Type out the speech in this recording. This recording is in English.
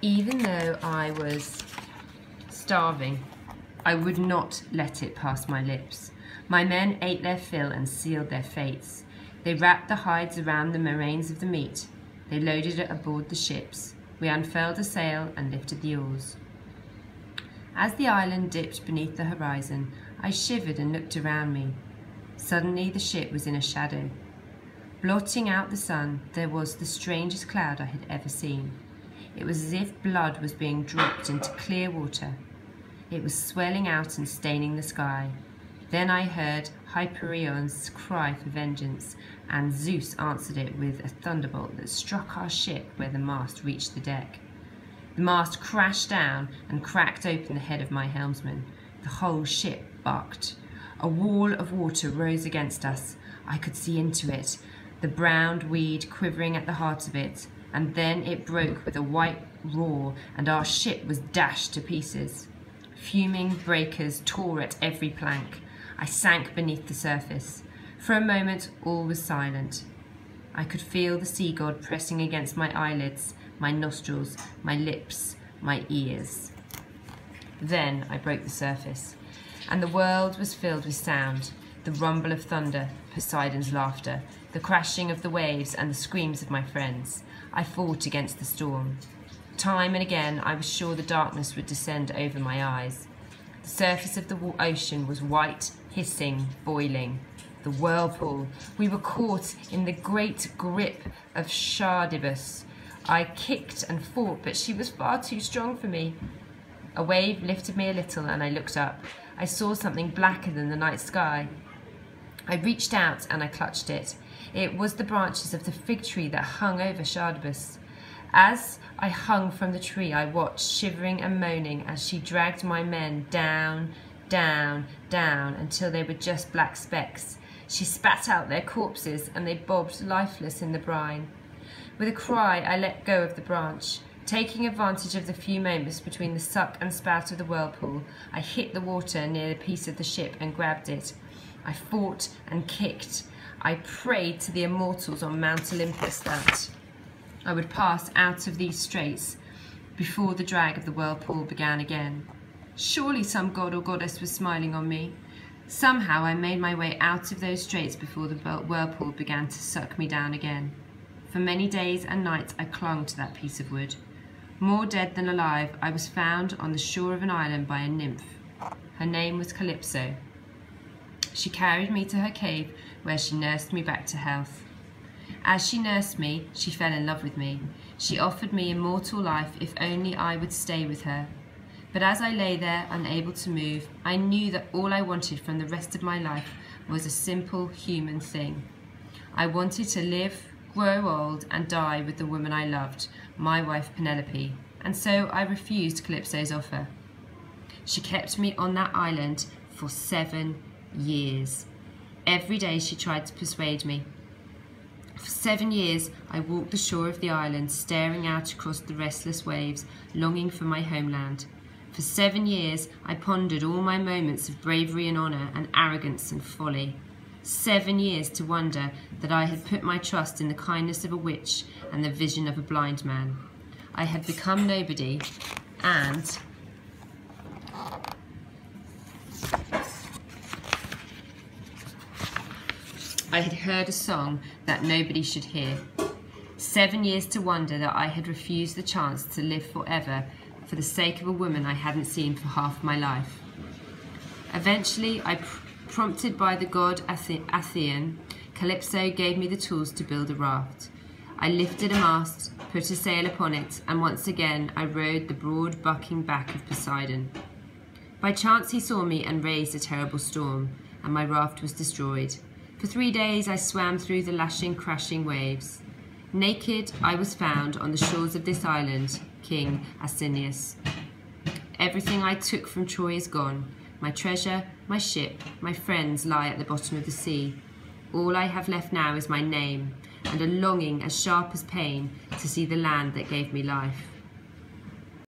Even though I was starving, I would not let it pass my lips. My men ate their fill and sealed their fates. They wrapped the hides around the moraines of the meat. They loaded it aboard the ships. We unfurled a sail and lifted the oars. As the island dipped beneath the horizon, I shivered and looked around me. Suddenly the ship was in a shadow. Blotting out the sun, there was the strangest cloud I had ever seen. It was as if blood was being dropped into clear water. It was swelling out and staining the sky. Then I heard Hyperion's cry for vengeance, and Zeus answered it with a thunderbolt that struck our ship where the mast reached the deck. The mast crashed down and cracked open the head of my helmsman. The whole ship bucked. A wall of water rose against us. I could see into it, the browned weed quivering at the heart of it, and then it broke with a white roar, and our ship was dashed to pieces. Fuming breakers tore at every plank. I sank beneath the surface. For a moment, all was silent. I could feel the sea god pressing against my eyelids, my nostrils, my lips, my ears. Then I broke the surface, and the world was filled with sound, the rumble of thunder, Poseidon's laughter, the crashing of the waves, and the screams of my friends. I fought against the storm. Time and again, I was sure the darkness would descend over my eyes. The surface of the ocean was white, hissing, boiling. The whirlpool. We were caught in the great grip of Shardibus. I kicked and fought, but she was far too strong for me. A wave lifted me a little, and I looked up. I saw something blacker than the night sky. I reached out and I clutched it. It was the branches of the fig tree that hung over Shardibus. As I hung from the tree, I watched, shivering and moaning, as she dragged my men down, down, down, until they were just black specks. She spat out their corpses, and they bobbed lifeless in the brine. With a cry, I let go of the branch. Taking advantage of the few moments between the suck and spout of the whirlpool, I hit the water near a piece of the ship and grabbed it. I fought and kicked. I prayed to the immortals on Mount Olympus that I would pass out of these straits before the drag of the whirlpool began again. Surely some god or goddess was smiling on me. Somehow I made my way out of those straits before the whirlpool began to suck me down again. For many days and nights I clung to that piece of wood. More dead than alive, I was found on the shore of an island by a nymph. Her name was Calypso. She carried me to her cave, where she nursed me back to health. As she nursed me, she fell in love with me. She offered me immortal life if only I would stay with her. But as I lay there, unable to move, I knew that all I wanted from the rest of my life was a simple human thing. I wanted to live, grow old, and die with the woman I loved, my wife Penelope, and so I refused Calypso's offer. She kept me on that island for 7 years. Every day she tried to persuade me. For 7 years I walked the shore of the island, staring out across the restless waves, longing for my homeland. For 7 years I pondered all my moments of bravery and honour and arrogance and folly. 7 years to wonder that I had put my trust in the kindness of a witch and the vision of a blind man. I had become nobody, and I had heard a song that nobody should hear. 7 years to wonder that I had refused the chance to live forever for the sake of a woman I hadn't seen for half my life. Eventually, prompted by the god Athene, Calypso gave me the tools to build a raft. I lifted a mast, put a sail upon it, and once again I rode the broad bucking back of Poseidon. By chance he saw me and raised a terrible storm, and my raft was destroyed. For 3 days I swam through the lashing, crashing waves. Naked I was found on the shores of this island, King Asinius. Everything I took from Troy is gone. My treasure, my ship, my friends lie at the bottom of the sea. All I have left now is my name, and a longing as sharp as pain to see the land that gave me life.